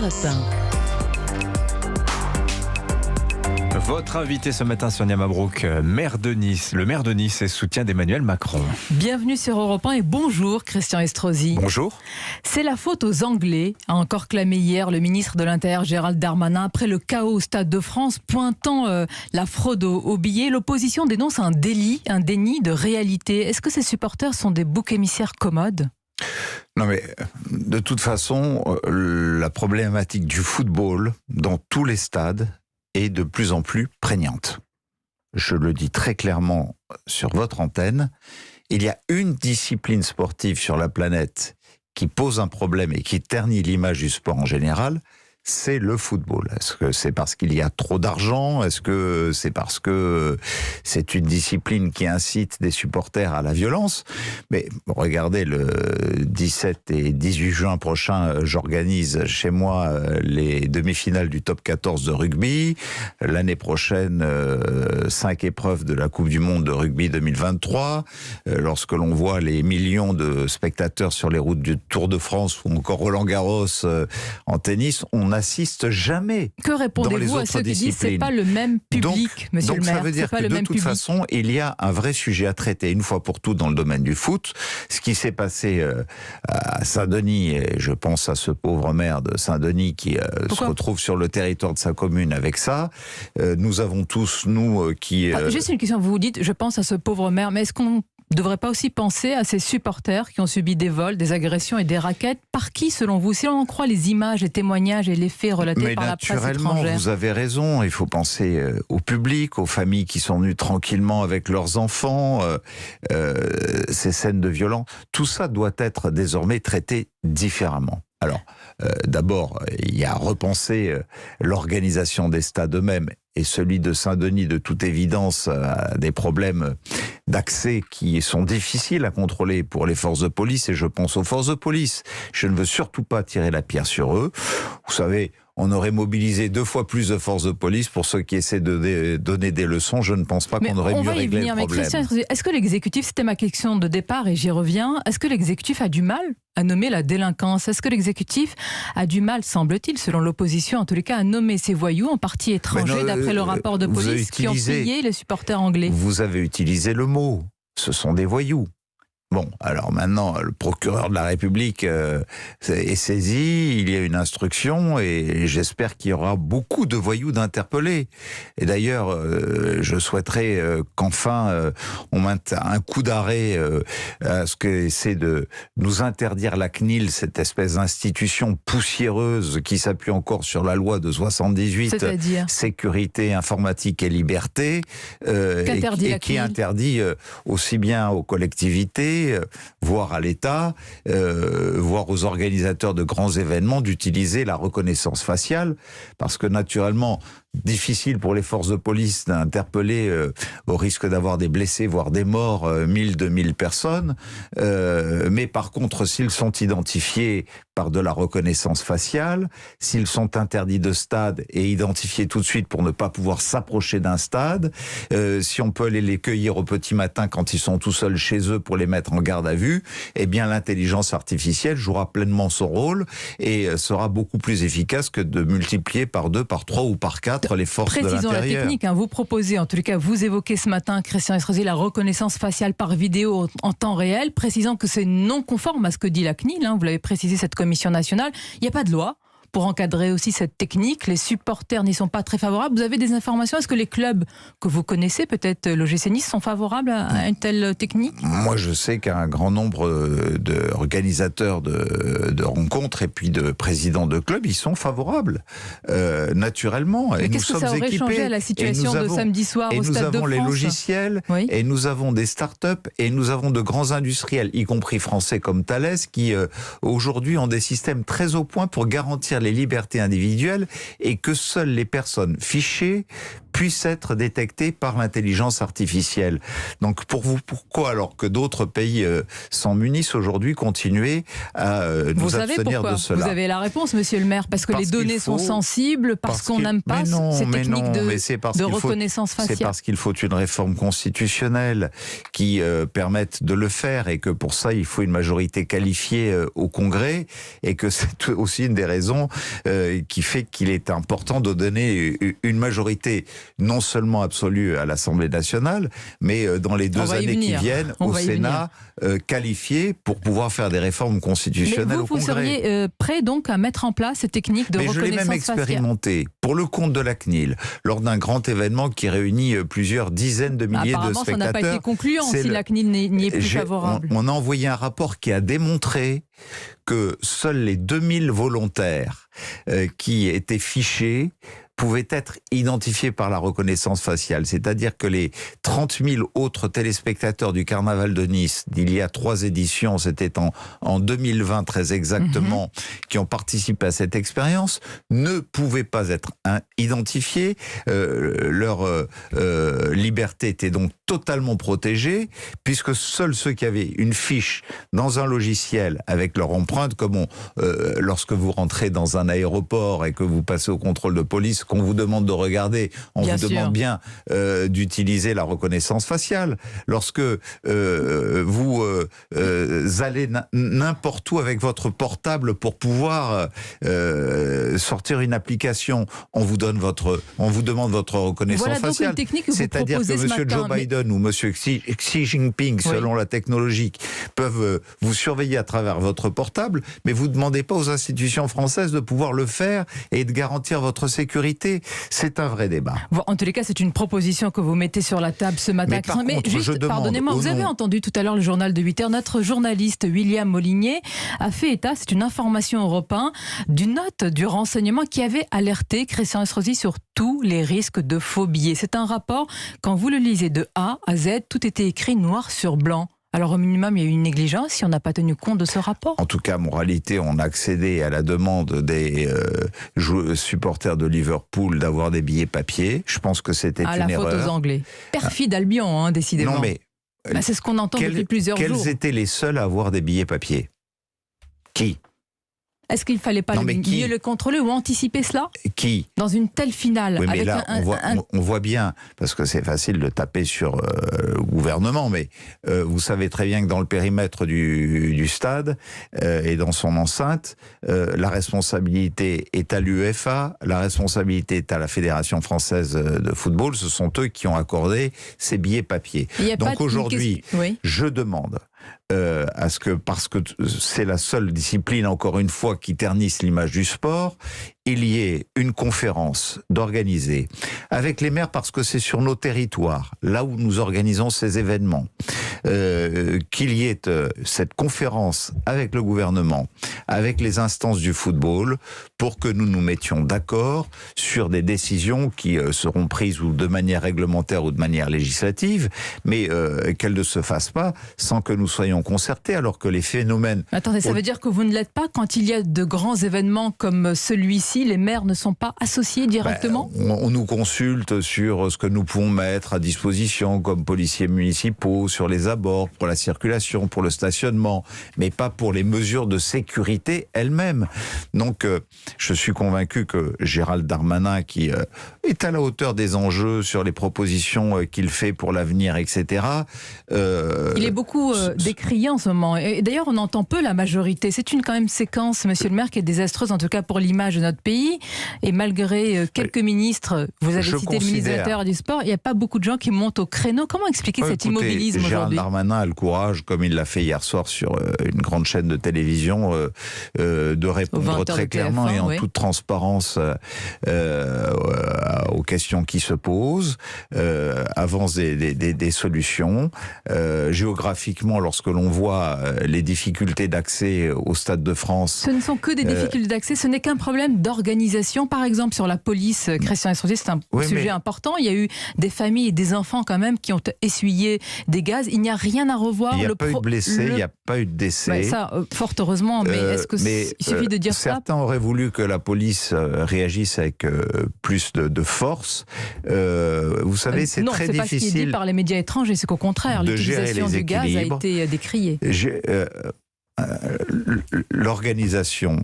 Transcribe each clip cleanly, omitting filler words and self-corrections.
Europe 1. Votre invité ce matin, Sonia Mabrouk, maire de Nice. Le maire de Nice est soutien d'Emmanuel Macron. Bienvenue sur Europe 1 et bonjour Christian Estrosi. Bonjour. C'est la faute aux Anglais, a encore clamé hier le ministre de l'Intérieur Gérald Darmanin après le chaos au Stade de France, pointant la fraude aux billets. L'opposition dénonce un délit, un déni de réalité. Est-ce que ces supporters sont des boucs émissaires commodes ? Non mais de toute façon, la problématique du football dans tous les stades est de plus en plus prégnante. Je le dis très clairement sur votre antenne, il y a une discipline sportive sur la planète qui pose un problème et qui ternit l'image du sport en général, c'est le football. Est-ce que c'est parce qu'il y a trop d'argent ? Est-ce que c'est parce que c'est une discipline qui incite des supporters à la violence ? Mais regardez, le 17 et 18 juin prochain, j'organise chez moi les demi-finales du top 14 de rugby. L'année prochaine, 5 épreuves de la Coupe du Monde de rugby 2023. Lorsque l'on voit les millions de spectateurs sur les routes du Tour de France ou encore Roland-Garros en tennis, on n'assiste jamais. Que répondez-vous à ceux qui disent que ce n'est pas le même public, monsieur le maire ? Donc ça veut dire que de toute façon, il y a un vrai sujet à traiter une fois pour toutes dans le domaine du foot. Ce qui s'est passé à Saint-Denis, et je pense à ce pauvre maire de Saint-Denis qui se retrouve sur le territoire de sa commune avec ça. Nous avons tous, qui... Juste une question, vous vous dites, je pense à ce pauvre maire, mais est-ce qu'on ne devrait pas aussi penser à ces supporters qui ont subi des vols, des agressions et des raquettes? Par qui, selon vous? Si l'on en croit les images, les témoignages et les faits relatés par la presse étrangère. Naturellement, vous avez raison. Il faut penser au public, aux familles qui sont venues tranquillement avec leurs enfants, ces scènes de violence. Tout ça doit être désormais traité différemment. Alors, d'abord, il y a à repenser l'organisation des stades eux-mêmes. Et celui de Saint-Denis, de toute évidence, a des problèmes d'accès qui sont difficiles à contrôler pour les forces de police, et je pense aux forces de police. Je ne veux surtout pas tirer la pierre sur eux. Vous savez, on aurait mobilisé 2 fois plus de forces de police pour ceux qui essaient de donner des leçons. Je ne pense pas qu'on aurait mieux réglé le problème. Est-ce que l'exécutif, c'était ma question de départ et j'y reviens, est-ce que l'exécutif a du mal à nommer la délinquance? Est-ce que l'exécutif a du mal, semble-t-il, selon l'opposition, en tous les cas, à nommer ces voyous en partie étrangers, d'après le rapport de police, qui ont pillé les supporters anglais? Vous avez utilisé le mot. Ce sont des voyous. Bon, alors maintenant, le procureur de la République est saisi, il y a une instruction et j'espère qu'il y aura beaucoup de voyous d'interpellés. Et d'ailleurs, je souhaiterais qu'enfin on mette un coup d'arrêt à ce que essaie de nous interdire la CNIL, cette espèce d'institution poussiéreuse qui s'appuie encore sur la loi de 78, c'est-à-dire sécurité, informatique et liberté, et qui interdit aussi bien aux collectivités, voire à l'État, voire aux organisateurs de grands événements d'utiliser la reconnaissance faciale, parce que naturellement, difficile pour les forces de police d'interpeller au risque d'avoir des blessés, voire des morts, 1000, 2000 personnes. Mais par contre, s'ils sont identifiés par de la reconnaissance faciale, s'ils sont interdits de stade et identifiés tout de suite pour ne pas pouvoir s'approcher d'un stade, si on peut aller les cueillir au petit matin quand ils sont tout seuls chez eux pour les mettre en garde à vue, eh bien l'intelligence artificielle jouera pleinement son rôle et sera beaucoup plus efficace que de multiplier par 2, par 3 ou par 4 les forces de l'intérieur. Précisons la technique, vous proposez, en tout cas vous évoquez ce matin, Christian Estrosi, la reconnaissance faciale par vidéo en temps réel, précisant que c'est non conforme à ce que dit la CNIL, vous l'avez précisé, cette commission nationale. Il n'y a pas de loi pour encadrer aussi cette technique. Les supporters n'y sont pas très favorables. Vous avez des informations? Est-ce que les clubs que vous connaissez, peut-être l'OGC Nice, sont favorables à une telle technique? Moi, je sais qu'un grand nombre d'organisateurs de rencontres et puis de présidents de clubs, ils sont favorables, naturellement. Mais qu'est-ce que ça aurait changé à la situation de samedi soir au Stade de France? Nous avons les logiciels, et nous avons des start-up, et nous avons de grands industriels, y compris français comme Thales, qui aujourd'hui ont des systèmes très au point pour garantir les libertés individuelles et que seules les personnes fichées puisse être détecté par l'intelligence artificielle. Donc pour vous, pourquoi, alors que d'autres pays s'en munissent aujourd'hui, continuer à nous abstenir de cela? Vous avez la réponse, monsieur le maire, parce que les données sont sensibles, parce qu'on n'aime pas ces techniques de reconnaissance faciale. C'est parce qu'il faut une réforme constitutionnelle qui permette de le faire, et que pour ça, il faut une majorité qualifiée au Congrès, et que c'est aussi une des raisons qui fait qu'il est important de donner une majorité non seulement absolue à l'Assemblée nationale, mais dans les 2 années qui viennent au Sénat, qualifiée pour pouvoir faire des réformes constitutionnelles au Congrès. Vous seriez prêt donc à mettre en place ces techniques de reconnaissance faciale? Je l'ai même expérimenté pour le compte de la CNIL, lors d'un grand événement qui réunit plusieurs dizaines de milliers de spectateurs. Apparemment, ça n'a pas été concluant si la CNIL n'y est plus favorable. On a envoyé un rapport qui a démontré que seuls les 2000 volontaires qui étaient fichés pouvaient être identifiés par la reconnaissance faciale. C'est-à-dire que les 30 000 autres téléspectateurs du Carnaval de Nice, d'il y a 3 éditions, c'était en 2020 très exactement, qui ont participé à cette expérience, ne pouvaient pas être identifiés. Leur liberté était donc totalement protégée, puisque seuls ceux qui avaient une fiche dans un logiciel avec leur empreinte, comme lorsque vous rentrez dans un aéroport et que vous passez au contrôle de police, qu'on vous demande de regarder, on vous demande bien d'utiliser la reconnaissance faciale. Lorsque vous allez n'importe où avec votre portable pour pouvoir sortir une application, on vous demande votre reconnaissance faciale. C'est-à-dire que M. Joe Biden ou M. Xi Jinping, selon la technologie, peuvent vous surveiller à travers votre portable, mais vous ne demandez pas aux institutions françaises de pouvoir le faire et de garantir votre sécurité. C'est un vrai débat. En tous les cas, c'est une proposition que vous mettez sur la table ce matin. Mais juste, pardonnez-moi, vous avez entendu tout à l'heure le journal de 8h. Notre journaliste William Molinier a fait état, c'est une information Europe 1, d'une note du renseignement qui avait alerté Christian Estrosi sur tous les risques de faux billets. C'est un rapport, quand vous le lisez de A à Z, tout était écrit noir sur blanc. Alors au minimum, il y a eu une négligence si on n'a pas tenu compte de ce rapport. En tout cas, moralité, on a accédé à la demande des supporters de Liverpool d'avoir des billets papier. Je pense que c'était une erreur. À la faute aux Anglais. Perfide Albion, décidément. Non mais... c'est ce qu'on entend depuis plusieurs jours. Quels étaient les seuls à avoir des billets papier? Qui? Est-ce qu'il ne fallait pas mieux le contrôler ou anticiper cela? Qui? Dans une telle finale. Oui, mais avec là, on voit bien, parce que c'est facile de taper sur le gouvernement, mais vous savez très bien que dans le périmètre du stade et dans son enceinte, la responsabilité est à l'UEFA, la responsabilité est à la Fédération française de football. Ce sont eux qui ont accordé ces billets papier. Donc aujourd'hui, je demande parce que c'est la seule discipline, encore une fois, qui ternisse l'image du sport, il y ait une conférence d'organiser avec les maires, parce que c'est sur nos territoires, là où nous organisons ces événements, qu'il y ait cette conférence avec le gouvernement, avec les instances du football, pour que nous nous mettions d'accord sur des décisions qui seront prises ou de manière réglementaire ou de manière législative, mais qu'elles ne se fassent pas sans que nous soyons concertés, alors que les phénomènes... Attendez, ça veut dire que vous ne l'êtes pas quand il y a de grands événements comme celui-ci, les maires ne sont pas associés directement? On nous consulte sur ce que nous pouvons mettre à disposition comme policiers municipaux, sur les abords, pour la circulation, pour le stationnement, mais pas pour les mesures de sécurité elles-mêmes. Donc, je suis convaincu que Gérald Darmanin, qui est à la hauteur des enjeux sur les propositions qu'il fait pour l'avenir, etc. Il est beaucoup décrié en ce moment. Et d'ailleurs, on entend peu la majorité. C'est une quand même séquence, monsieur le maire, qui est désastreuse, en tout cas pour l'image de notre pays. Et malgré quelques ministres, vous avez cité le ministre de l'Intérieur et du Sport, il n'y a pas beaucoup de gens qui montent au créneau. Comment expliquer cet immobilisme aujourd'hui? Gérald Darmanin a le courage, comme il l'a fait hier soir sur une grande chaîne de télévision, de répondre très clairement et en toute transparence aux questions qui se posent, avance des solutions. Géographiquement, lorsque l'on voit les difficultés d'accès au Stade de France. Ce ne sont que des difficultés d'accès, ce n'est qu'un problème d'organisation. Par exemple, sur la police, Christian Estrosi, c'est un sujet important. Il y a eu des familles et des enfants quand même qui ont essuyé des gaz. Il n'y a rien à revoir. Il n'y a pas eu de blessés, il n'y a pas eu de décès. Ouais, ça, fort heureusement, mais est-ce que il suffit de dire ça? Certains auraient voulu que la police réagisse avec plus de force. Vous savez, c'est très difficile. Non, c'est pas ce qui est dit par les médias étrangers, c'est qu'au contraire, l'utilisation du gaz a été décriée. L'organisation,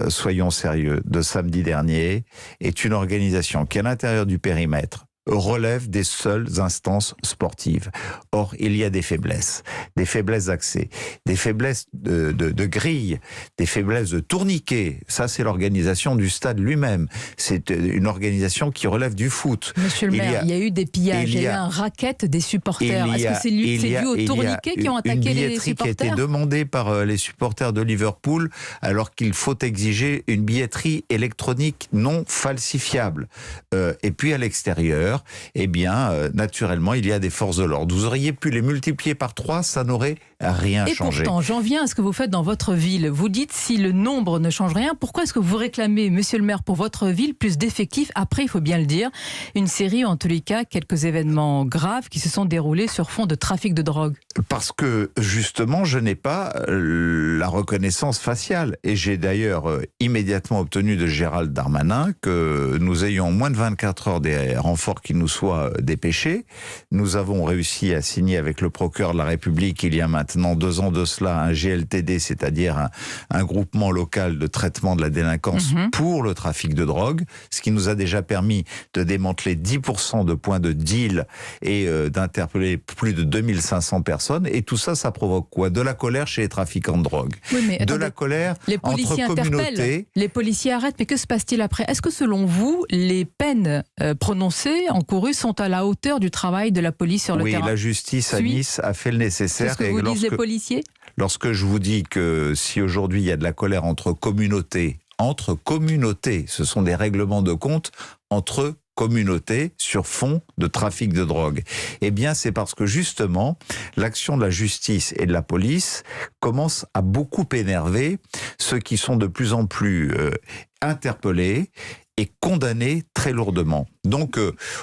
soyons sérieux, de samedi dernier est une organisation qui, à l'intérieur du périmètre, relève des seules instances sportives. Or, il y a des faiblesses d'accès, des faiblesses de grille, des faiblesses de tourniquets. Ça, c'est l'organisation du stade lui-même. C'est une organisation qui relève du foot. Monsieur le maire, il y a eu des pillages, il y a eu un racket des supporters. Est-ce que c'est dû aux tourniquets qui ont attaqué les supporters? Qui a été demandée par les supporters de Liverpool, alors qu'il faut exiger une billetterie électronique non falsifiable. Et puis à l'extérieur, eh bien, naturellement, il y a des forces de l'ordre. Vous auriez pu les multiplier par 3, ça n'aurait rien changé. Et pourtant, j'en viens à ce que vous faites dans votre ville. Vous dites, si le nombre ne change rien, pourquoi est-ce que vous réclamez, monsieur le maire, pour votre ville, plus d'effectifs? Après, il faut bien le dire, une série, ou en tous les cas, quelques événements graves qui se sont déroulés sur fond de trafic de drogue. Parce que, justement, je n'ai pas la reconnaissance faciale. Et j'ai d'ailleurs immédiatement obtenu de Gérald Darmanin que nous ayons en moins de 24 heures des renforts qui nous soient dépêchés. Nous avons réussi à signer avec le procureur de la République, il y a maintenant 2 ans de cela, un GLTD, c'est-à-dire un groupement local de traitement de la délinquance pour le trafic de drogue, ce qui nous a déjà permis de démanteler 10% de points de deal et d'interpeller plus de 2500 personnes. Et tout ça, ça provoque quoi? De la colère chez les trafiquants de drogue. Oui, mais attendez, de la colère les policiers entre communautés. Les policiers arrêtent, mais que se passe-t-il après? Est-ce que selon vous, les peines prononcées, encourues, sont à la hauteur du travail de la police sur le terrain? Oui, la justice à Nice a fait le nécessaire. C'est ce que vous disent les policiers? Lorsque je vous dis que si aujourd'hui il y a de la colère entre communautés, ce sont des règlements de compte entre communautés sur fond de trafic de drogue. Eh bien, c'est parce que justement, l'action de la justice et de la police commence à beaucoup énerver ceux qui sont de plus en plus interpellés et condamnés très lourdement. Donc,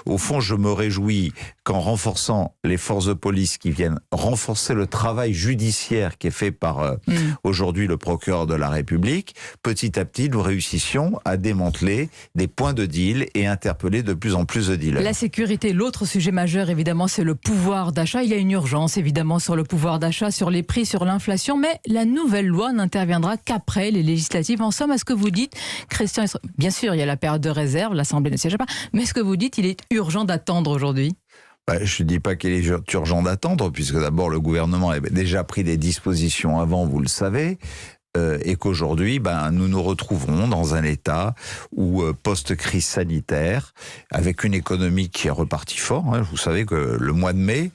au fond, je me réjouis qu'en renforçant les forces de police qui viennent renforcer le travail judiciaire qui est fait par aujourd'hui le procureur de la République, petit à petit, nous réussissions à démanteler des points de deal et interpeller de plus en plus de dealers. La sécurité, l'autre sujet majeur, évidemment, c'est le pouvoir d'achat. Il y a une urgence, évidemment, sur le pouvoir d'achat, sur les prix, sur l'inflation, mais la nouvelle loi n'interviendra qu'après les législatives. En somme, à ce que vous dites, Christian, bien sûr, il y a la période de réserve, l'Assemblée ne siège pas, mais est-ce que vous dites il est urgent d'attendre aujourd'hui? Je ne dis pas qu'il est urgent d'attendre, puisque d'abord le gouvernement avait déjà pris des dispositions avant, vous le savez, et qu'aujourd'hui, nous nous retrouverons dans un état où, post-crise sanitaire, avec une économie qui est repartie fort, vous savez que le mois de mai,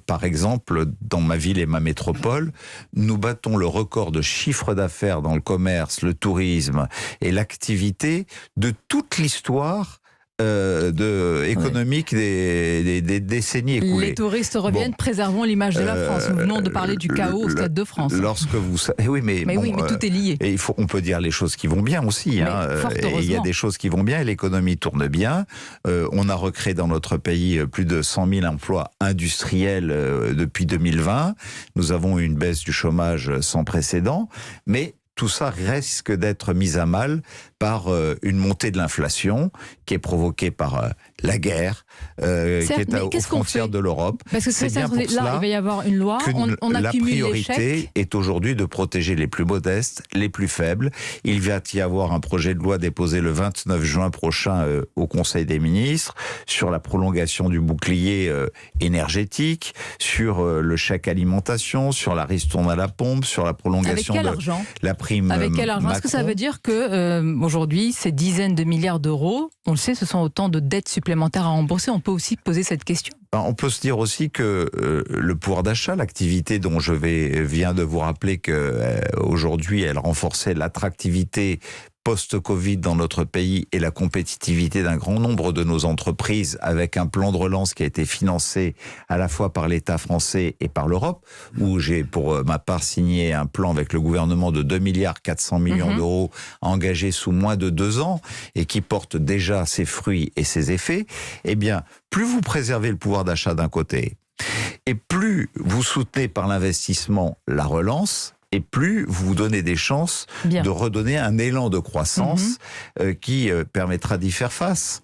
par exemple, dans ma ville et ma métropole, nous battons le record de chiffre d'affaires dans le commerce, le tourisme et l'activité de toute l'histoire économique des décennies écoulées. Les touristes reviennent, préservons l'image de la France. Nous venons de parler du chaos au Stade de France. Lorsque vous savez, oui, mais tout est lié. Et on peut dire les choses qui vont bien aussi. Il y a des choses qui vont bien et l'économie tourne bien. On a recréé dans notre pays plus de 100 000 emplois industriels depuis 2020. Nous avons une baisse du chômage sans précédent, mais tout ça risque d'être mis à mal par une montée de l'inflation qui est provoquée par la guerre qui est aux frontières de l'Europe. Parce que c'est bien pour cela il va y avoir une loi, on la accumule priorité est aujourd'hui de protéger les plus modestes, les plus faibles. Il va y avoir un projet de loi déposé le 29 juin prochain au Conseil des ministres sur la prolongation du bouclier énergétique, sur le chèque alimentation, sur la ristourne à la pompe, sur la prolongation de la prime Avec quel argent? Est-ce que ça veut dire que aujourd'hui, ces dizaines de milliards d'euros, on le sait, ce sont autant de dettes supplémentaires à rembourser? On peut aussi poser cette question. On peut se dire aussi que le pouvoir d'achat, l'activité dont je viens de vous rappeler qu'aujourd'hui, elle renforçait l'attractivité post-Covid dans notre pays et la compétitivité d'un grand nombre de nos entreprises avec un plan de relance qui a été financé à la fois par l'État français et par l'Europe, où j'ai pour ma part signé un plan avec le gouvernement de 2,4 milliards d'euros engagés sous moins de 2 ans et qui porte déjà ses fruits et ses effets, eh bien, plus vous préservez le pouvoir d'achat d'un côté, et plus vous soutenez par l'investissement la relance, et plus vous vous donnez des chances de redonner un élan de croissance qui permettra d'y faire face.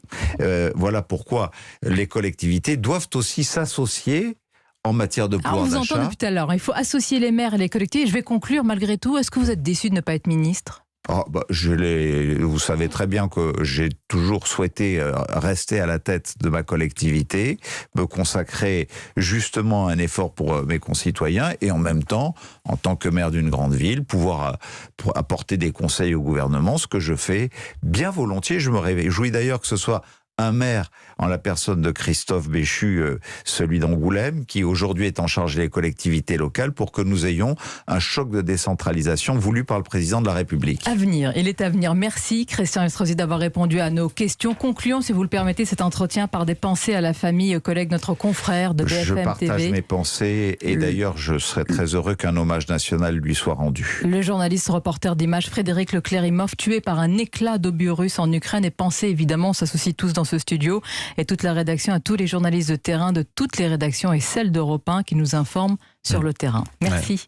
Voilà pourquoi les collectivités doivent aussi s'associer en matière de pouvoir d'achat. On vous entend depuis tout à l'heure. Il faut associer les maires et les collectivités. Je vais conclure malgré tout. Est-ce que vous êtes déçu de ne pas être ministre ? Vous savez très bien que j'ai toujours souhaité rester à la tête de ma collectivité, me consacrer justement à un effort pour mes concitoyens et en même temps, en tant que maire d'une grande ville, pouvoir apporter des conseils au gouvernement, ce que je fais bien volontiers. Je me réjouis d'ailleurs que ce soit un maire, en la personne de Christophe Béchu, celui d'Angoulême, qui aujourd'hui est en charge des collectivités locales pour que nous ayons un choc de décentralisation voulu par le président de la République. À venir, il est à venir. Merci Christian Estrosi d'avoir répondu à nos questions. Concluons, si vous le permettez, cet entretien par des pensées à la famille, collègue, notre confrère de BFM TV. Je partage mes pensées et d'ailleurs je serais très heureux qu'un hommage national lui soit rendu. Le journaliste reporter d'Images Frédéric Leclerc-Imhoff, tué par un éclat d'obus russe en Ukraine, et pensées évidemment, on s'associe tous dans ce studio et toute la rédaction, à tous les journalistes de terrain de toutes les rédactions et celles d'Europe 1 qui nous informent sur le terrain. Merci.